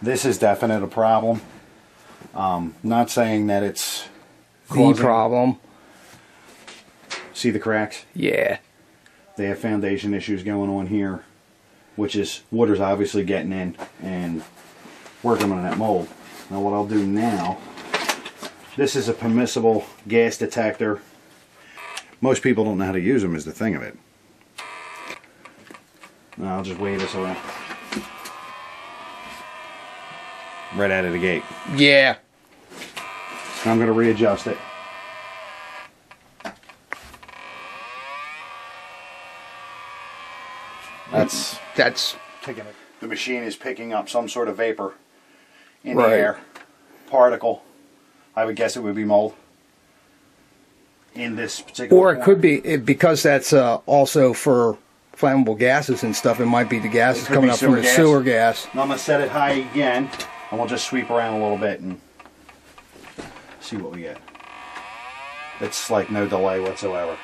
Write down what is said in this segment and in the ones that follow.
This is definitely a problem. Not saying that it's the problem. See the cracks? Yeah. They have foundation issues going on here, which is water's obviously getting in and working on that mold. Now what I'll do now, this is a permissible gas detector. Most people don't know how to use them is the thing of it. Now I'll just wave this around. Right out of the gate. Yeah. I'm going to readjust it. That's taking it. The machine is picking up some sort of vapor in right. the air, particle. I would guess it would be mold in this particular. Or it could be because that's also for flammable gases and stuff. It might be the gases coming up from the sewer gas. Now I'm gonna set it high again, and we'll just sweep around a little bit and see what we get. It's like no delay whatsoever.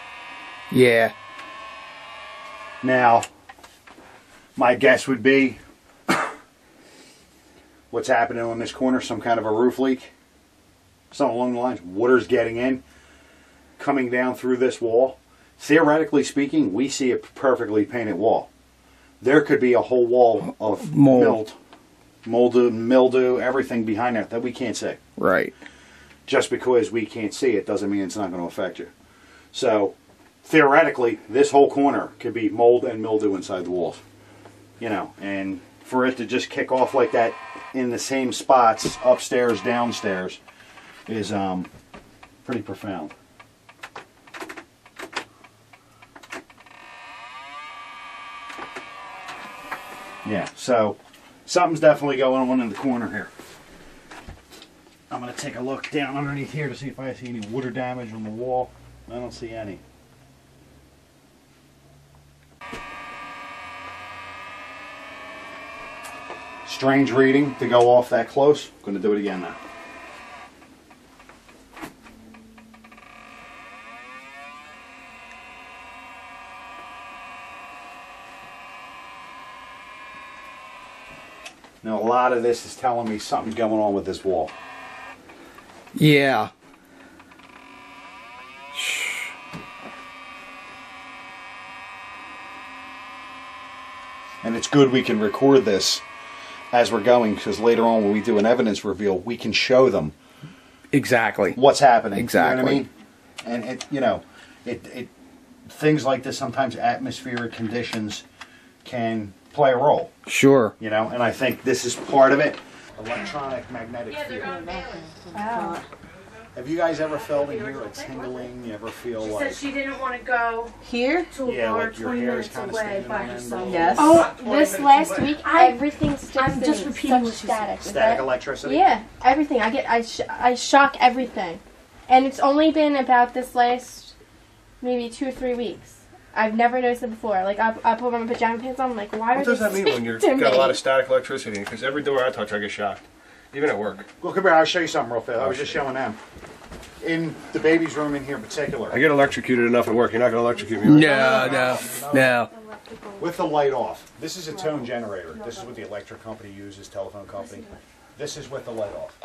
Yeah. Now, my guess would be what's happening on this corner, some kind of a roof leak. Something along the lines, water's getting in, coming down through this wall. Theoretically speaking, we see a perfectly painted wall. There could be a whole wall of mildew, everything behind that we can't see. Right. Just because we can't see it doesn't mean it's not going to affect you. So, theoretically, this whole corner could be mold and mildew inside the walls. You know, and for it to just kick off like that in the same spots, upstairs, downstairs, is pretty profound. Yeah, so something's definitely going on in the corner here. I'm going to take a look down underneath here to see if I see any water damage on the wall. I don't see any. Strange reading to go off that close. I'm going to do it again now. Now a lot of this is telling me something's going on with this wall. Yeah. And it's good we can record this as we're going, because later on when we do an evidence reveal, we can show them exactly what's happening. Exactly. You know what I mean? And it, you know, it things like this, sometimes atmospheric conditions can play a role. Sure. You know, and I think this is part of it. Electronic magnetic field. Wow. Have you guys ever felt in here a tingling? You ever feel She like... said she didn't want to go here to a yeah, bar like your 20 hair is minutes kind of away standing by on end. herself. Yes. Oh, this last week, everything's I'm just repeating what she static. said. Static electricity? Yeah, everything. I shock everything. And it's only been about this last maybe 2 or 3 weeks. I've never noticed it before. Like, I put my pajama pants on, I'm like, why are What they does that mean when you've got a lot of static electricity? Because every door I touch, I get shocked. Even at work. Well, come here, I'll show you something real fast. I was just showing them. In the baby's room in here in particular. I get electrocuted enough at work. You're not going to electrocute me, right? No. With the light off. This is a tone generator. This is what the electric company uses, telephone company. This is with the light off.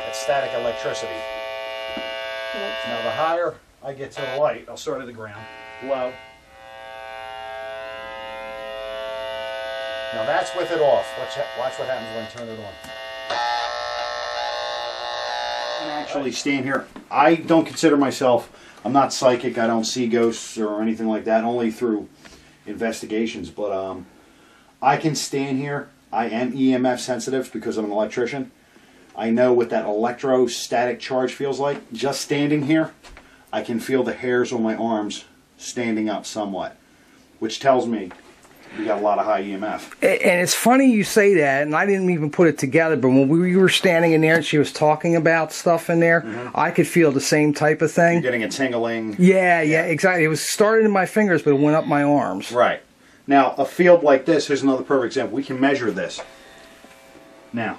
It's static electricity. Now the higher I get to the light, I'll start at the ground. Low. Now that's with it off. Watch what happens when I turn it on. I can actually stand here. I don't consider myself, I'm not psychic, I don't see ghosts or anything like that, only through investigations, but I can stand here. I am EMF sensitive because I'm an electrician. I know what that electrostatic charge feels like. Just standing here, I can feel the hairs on my arms standing up somewhat, which tells me we got a lot of high EMF. And it's funny you say that, and I didn't even put it together, but when we were standing in there and she was talking about stuff in there, I could feel the same type of thing. You're getting a tingling. Yeah, exactly. It was started in my fingers, but it went up my arms. Right. Now, a field like this, here's another perfect example. We can measure this. Now,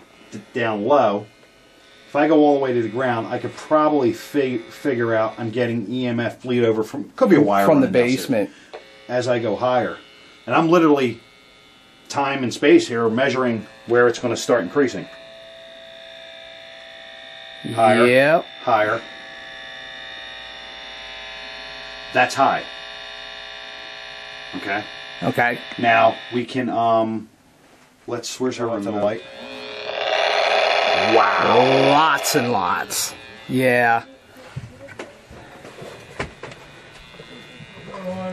down low, if I go all the way to the ground, I could probably figure out I'm getting EMF bleed over from, could be a wire from the running down basement. as I go higher. And I'm literally time and space here measuring where it's going to start increasing. Higher. Yep. Higher. That's high. Okay. Okay. Now we can where's her to the light? Wow. Lots and lots. Yeah.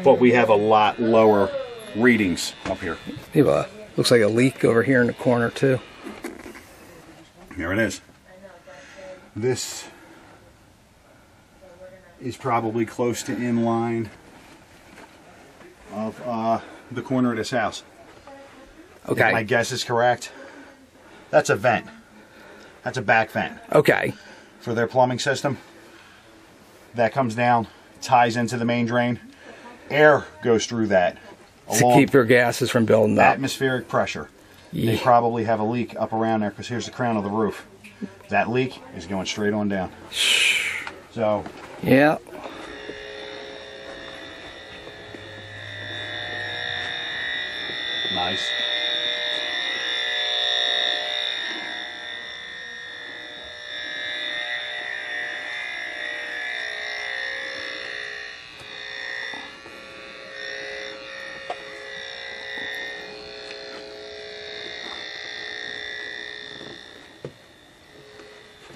But we have a lot lower readings up here. Looks like a leak over here in the corner too. Here it is. This is probably close to in line of the corner of this house. Okay. If my guess is correct. That's a vent. That's a back vent. Okay. For their plumbing system. That comes down, ties into the main drain. Air goes through that. To keep your gases from building up. Atmospheric pressure. Yeah. They probably have a leak up around there because here's the crown of the roof. That leak is going straight on down. So. Yeah. Nice.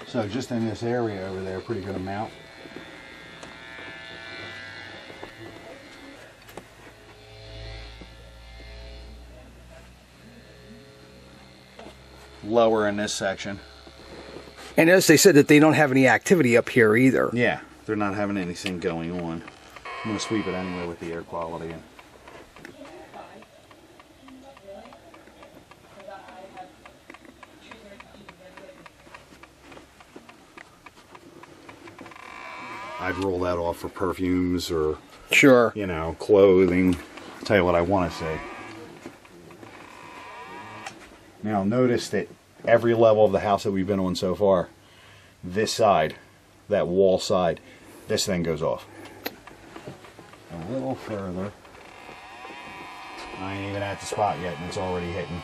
So just in this area over there, pretty good amount. Lower in this section. And as they said that they don't have any activity up here either. Yeah, they're not having anything going on. I'm going to sweep it anyway with the air quality. I'd roll that off for perfumes or, sure, you know, clothing. I'll tell you what I want to say. Now notice that every level of the house that we've been on so far, this side, that wall side, this thing goes off. A little further. I ain't even at the spot yet and it's already hitting.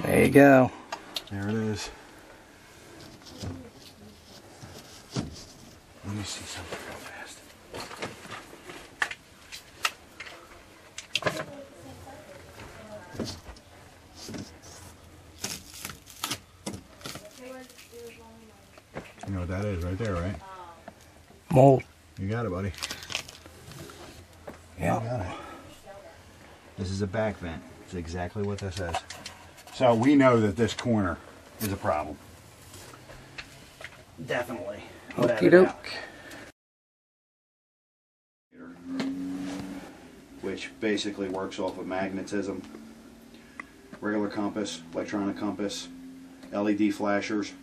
There you go. There it is. Let me see something real fast. You know what that is right there, right? Mold. You got it, buddy. Yeah. You got it. This is a back vent. It's exactly what this is. So we know that this corner is a problem. Definitely. Okie doke. Which basically works off of magnetism, regular compass, electronic compass, LED flashers.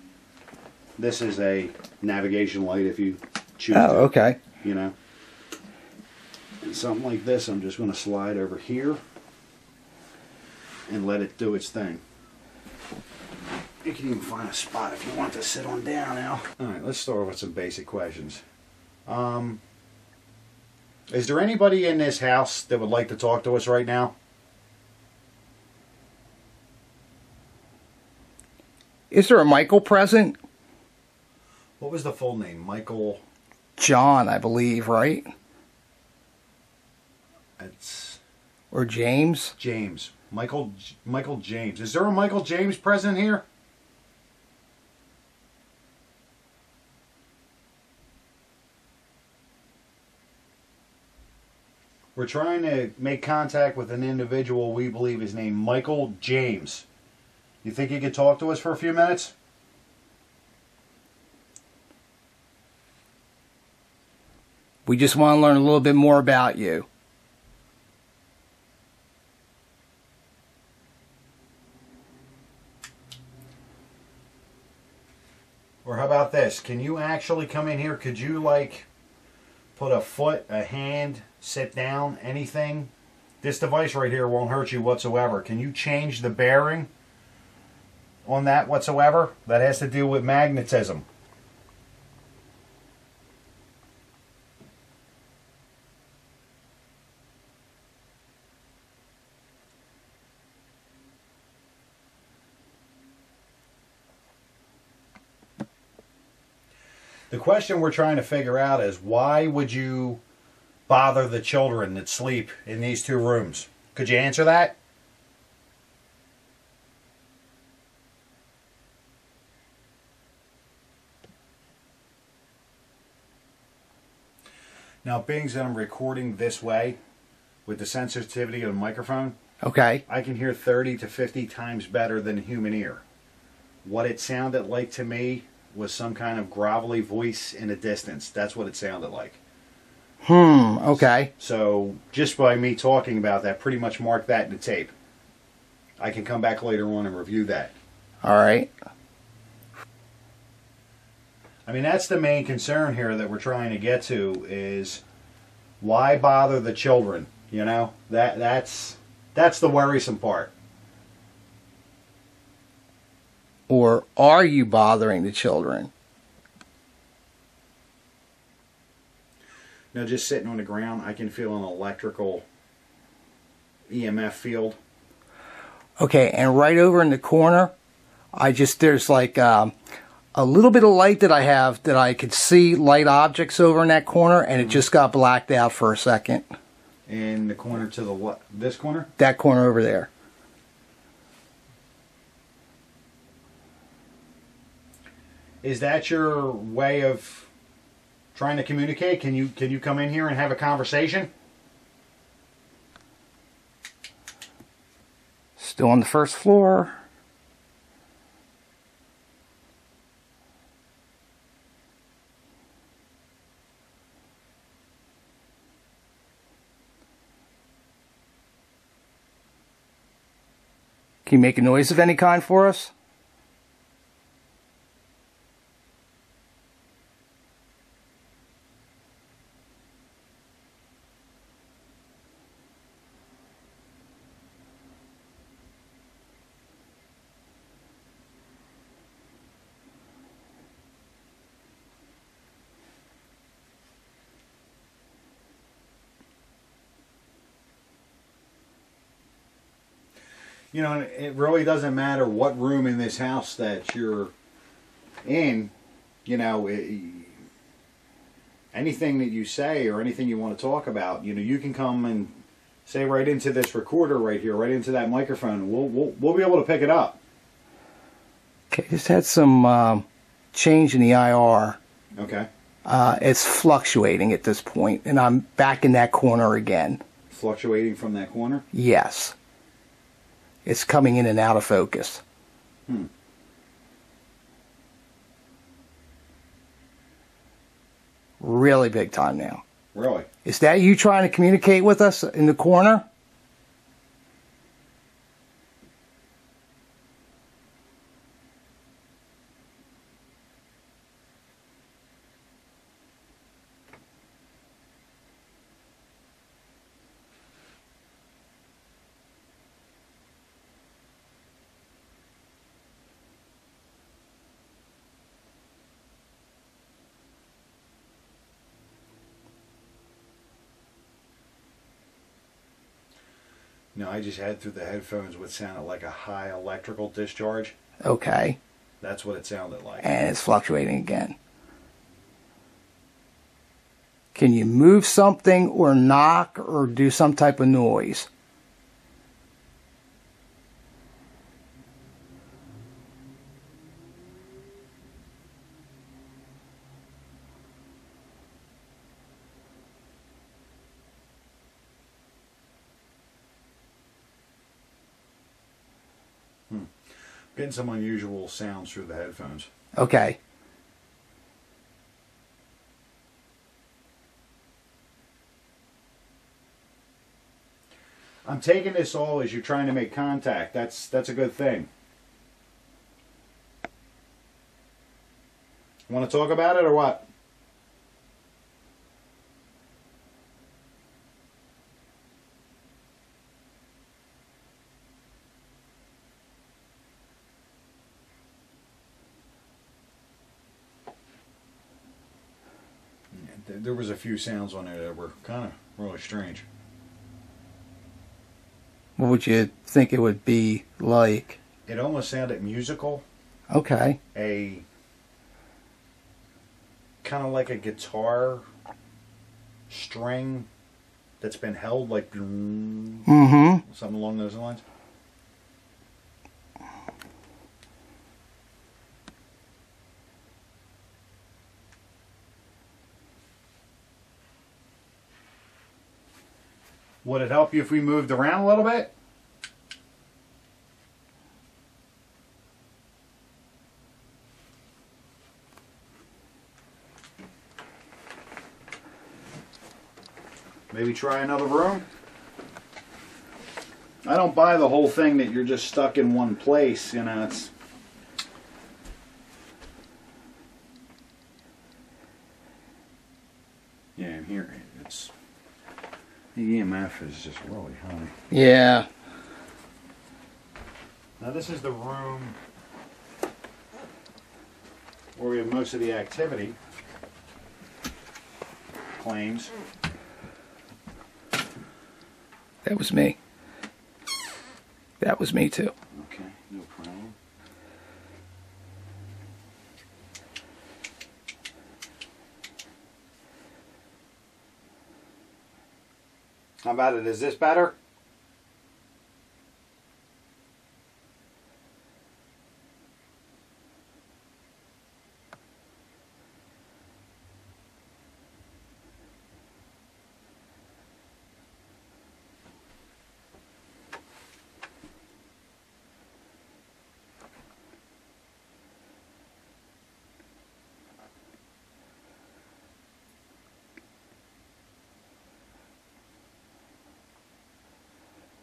This is a navigation light if you choose to, okay. you know. And something like this, I'm just going to slide over here and let it do its thing. You can even find a spot if you want to sit on down now. Alright, let's start with some basic questions. Is there anybody in this house that would like to talk to us right now? Is there a Michael present? What was the full name? Michael... John, I believe, right? It's... Or James? James. Michael James. Is there a Michael James present here? We're trying to make contact with an individual we believe is named Michael James. You think you could talk to us for a few minutes? We just want to learn a little bit more about you. Or how about this? Can you actually come in here? Could you, like, put a foot, a hand, sit down, anything? This device right here won't hurt you whatsoever. Can you change the bearing on that whatsoever? That has to do with magnetism. The question we're trying to figure out is, why would you bother the children that sleep in these 2 rooms? Could you answer that? Now, being that I'm recording this way with the sensitivity of the microphone, Okay. I can hear 30 to 50 times better than a human ear. What it sounded like to me was some kind of grovelly voice in the distance. That's what it sounded like. Okay. So just by me talking about that, pretty much mark that in the tape. I can come back later on and review that. All right. I mean, that's the main concern here that we're trying to get to, is why bother the children? You know, that's the worrisome part. Or are you bothering the children? Now, just sitting on the ground, I can feel an electrical EMF field. Okay, and right over in the corner, there's like a little bit of light that I have that I could see light objects over in that corner, and it just got blacked out for a second. In the corner to the what? This corner? That corner over there. Is that your way of trying to communicate? Can you come in here and have a conversation? Still on the first floor. Can you make a noise of any kind for us? You know, it really doesn't matter what room in this house that you're in. You know, anything that you say or anything you want to talk about, you know, you can come and say right into this recorder right here, right into that microphone. We'll be able to pick it up. Okay, just had some change in the IR. Okay. It's fluctuating at this point, and I'm back in that corner again. Fluctuating from that corner? Yes. It's coming in and out of focus. Really big time now. Really? Is that you trying to communicate with us in the corner? No, I just had through the headphones what sounded like a high electrical discharge. Okay. That's what it sounded like. And it's fluctuating again. Can you move something or knock or do some type of noise? Getting some unusual sounds through the headphones. Okay. I'm taking this all as you're trying to make contact. That's a good thing. Want to talk about it or what? There was a few sounds on there that were kind of really strange. What would you think it would be like? It almost sounded musical. Okay. A kind of like a guitar string that's been held, like something along those lines. Would it help you if we moved around a little bit? Maybe try another room? I don't buy the whole thing that you're just stuck in one place, you know, it's... Yeah, and here, it's... The EMF is just really high. Yeah. Now this is the room where we have most of the activity. Claims. That was me. That was me too. Okay, no problem. How about it? Is this better?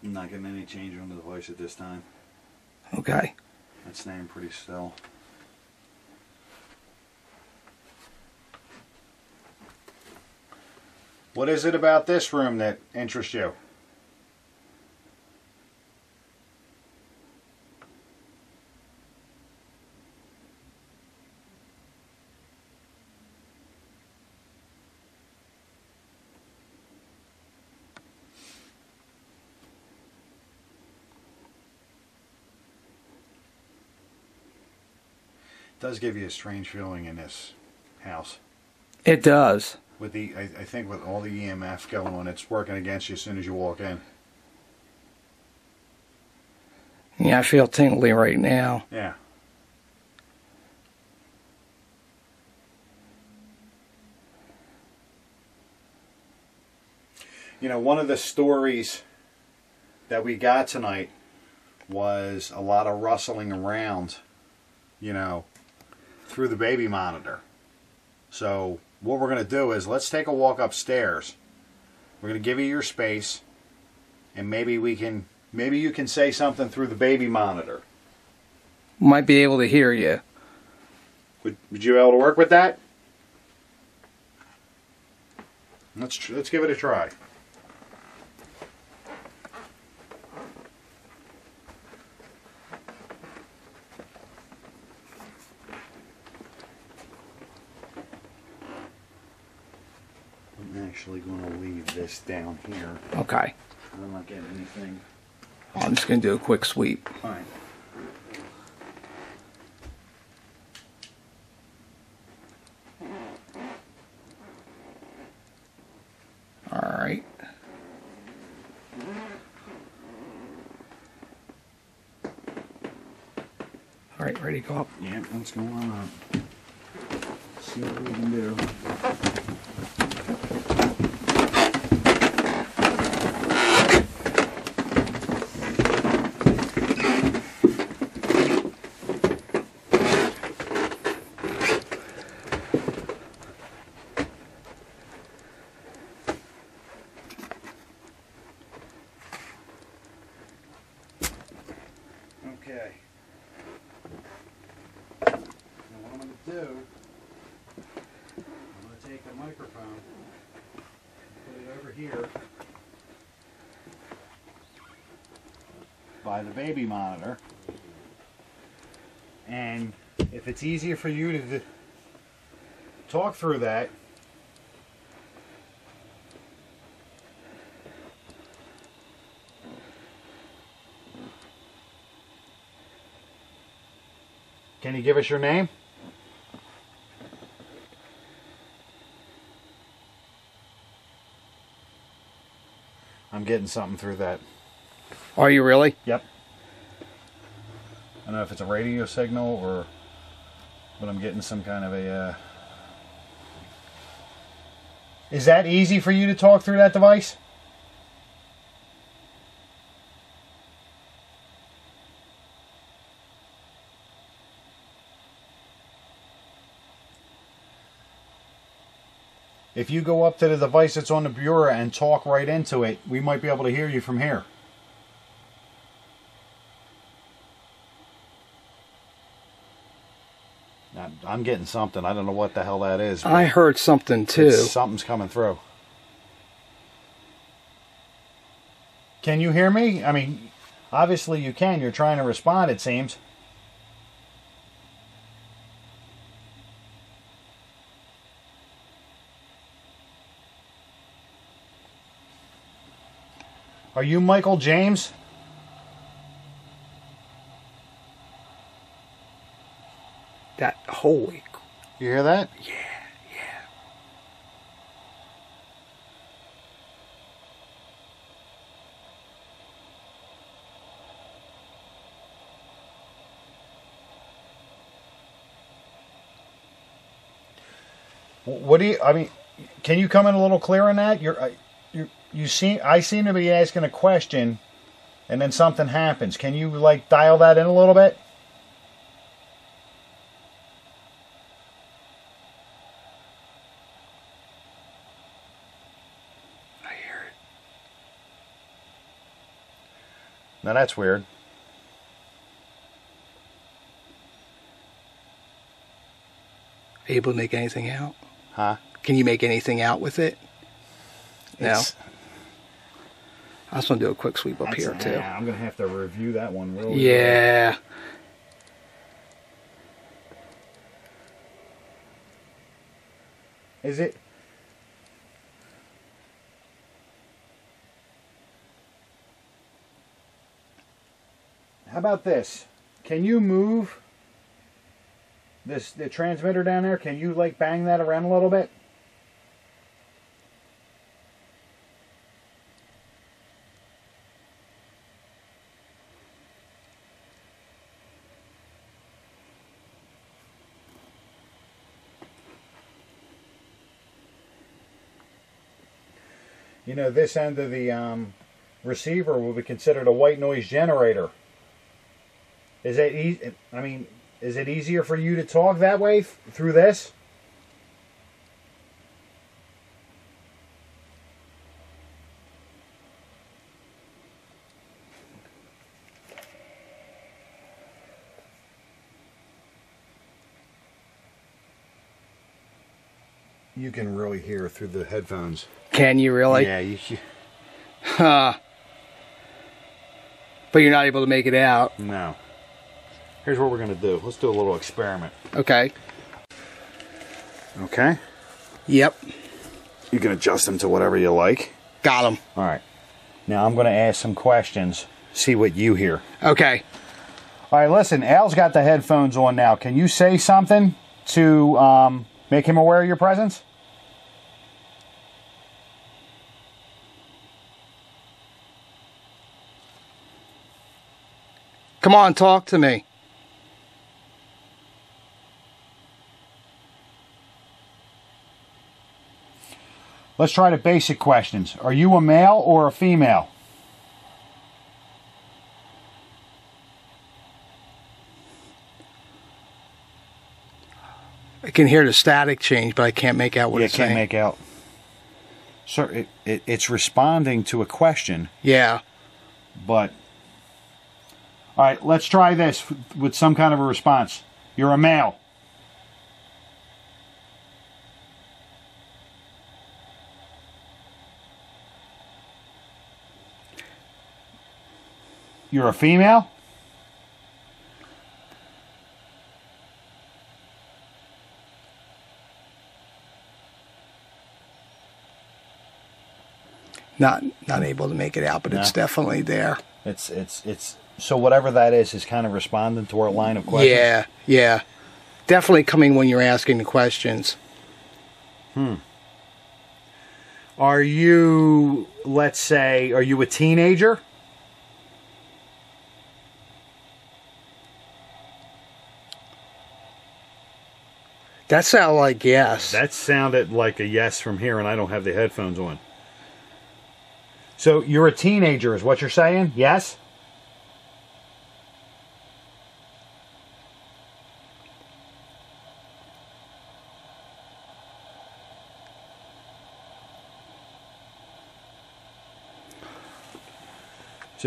I'm not getting any change on the voice at this time. Okay. It's staying pretty still. What is it about this room that interests you? Does give you a strange feeling in this house. It does. With the, I think with all the EMF going on, it's working against you as soon as you walk in. Yeah, I feel tingly right now. Yeah. You know, one of the stories that we got tonight was a lot of rustling around, you know, through the baby monitor. So what we're going to do is let's take a walk upstairs. We're going to give you your space, and maybe you can say something through the baby monitor. Might be able to hear you. Would you be able to work with that? Let's give it a try. I'm actually going to leave this down here. Okay. I'm not getting anything. I'm just going to do a quick sweep. All right. All right. All right, ready to go up? Yeah, what's going on? See what we can do. Okay. Now what I'm going to do, I'm going to take the microphone, put it over here by the baby monitor, and if it's easier for you to talk through that, can you give us your name? I'm getting something through that. Are you really? Yep. I don't know if it's a radio signal or, but I'm getting some kind of a. Is that easy for you to talk through that device? If you go up to the device that's on the bureau and talk right into it, we might be able to hear you from here. I'm getting something. I don't know what the hell that is. I heard something too. Something's coming through. Can you hear me? I mean, obviously you can. You're trying to respond, it seems. Are you Michael James? That holy. You hear that? Yeah. What do you? I mean, can you come in a little clearer on that? I seem to be asking a question, and then something happens. Can you like dial that in a little bit? I hear it. Now that's weird. Able to make anything out? Huh? Can you make anything out with it? No. It's- I just want to do a quick sweep up here too. Yeah, I'm gonna have to review that one really. Yeah. Is it? How about this? Can you move the transmitter down there? Can you like bang that around a little bit? You know, this end of the receiver will be considered a white noise generator. Is it easy? I mean, is it easier for you to talk that way through this? You can really hear through the headphones. Can you really? Yeah, Huh. But you're not able to make it out. No. Here's what we're going to do. Let's do a little experiment. Okay. Okay? Yep. You can adjust them to whatever you like. Got him. All right. Now I'm going to ask some questions. See what you hear. Okay. All right, listen. Al's got the headphones on now. Can you say something to make him aware of your presence? Come on, talk to me. Let's try the basic questions. Are you a male or a female? I can hear the static change, but I can't make out what it's saying. Can't make out. Sir, it's responding to a question, Yeah. but... All right, let's try this with some kind of a response. You're a male. You're a female? Not able to make it out, but it's definitely there. It's so whatever that is kind of responding to our line of questions. Yeah, yeah. Definitely coming when you're asking the questions. All Are you, let's say, are you a teenager? That sounded like yes. That sounded like a yes from here, and I don't have the headphones on. So you're a teenager is what you're saying? Yes?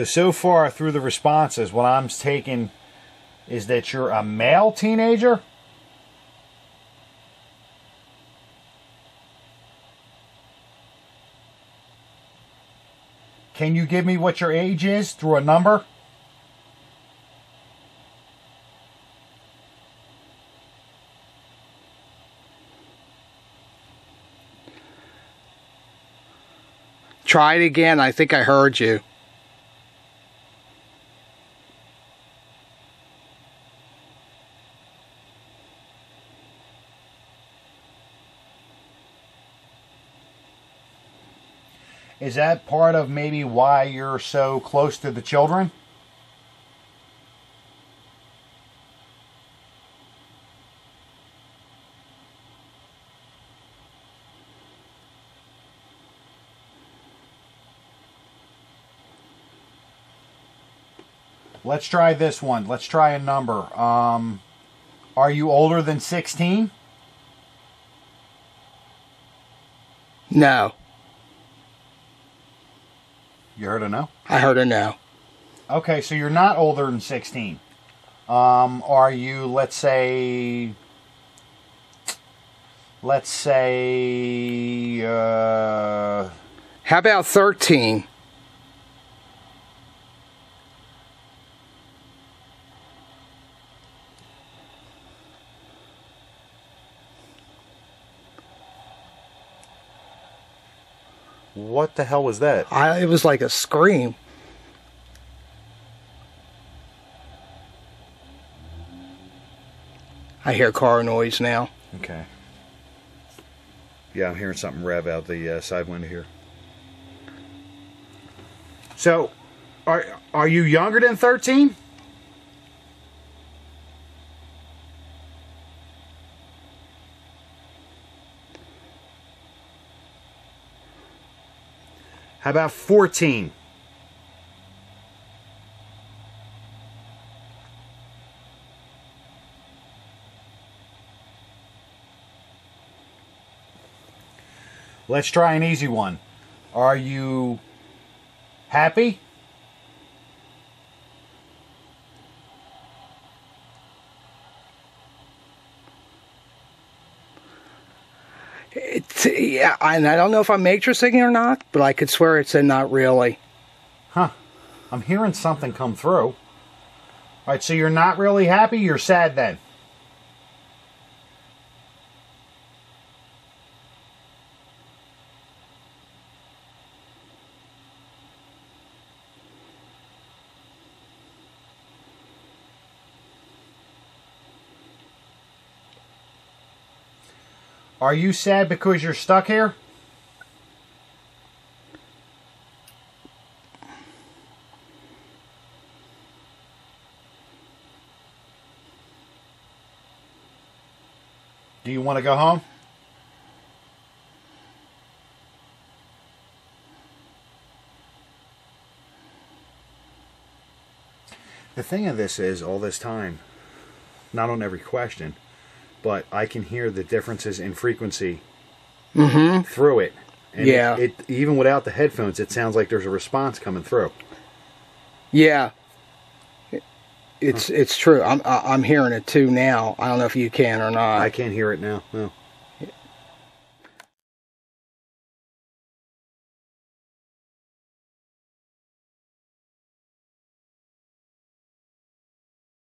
So far through the responses, what I'm taking is that you're a male teenager? Can you give me what your age is through a number? Try it again. I think I heard you. Is that part of maybe why you're so close to the children? Let's try this one. Let's try a number. Are you older than 16? No. You heard a no? I heard a no. Okay, so you're not older than 16. Are you, let's say, How about 13? what the hell was that? It was like a scream. I hear car noise now. Okay. Yeah, I'm hearing something rev out the side window here. So, are you younger than 13? How about 14? Let's try an easy one. Are you happy? Yeah, and I don't know if I'm matrixing or not, but I could swear it said not really. Huh. I'm hearing something come through. All right, so you're not really happy? You're sad then? Are you sad because you're stuck here? Do you want to go home? The thing of this is, all this time, not on every question, but I can hear the differences in frequency through it. And Yeah. it even without the headphones, it sounds like there's a response coming through. Yeah. It's true. I'm hearing it too now. I don't know if you can or not. I can't hear it now. No.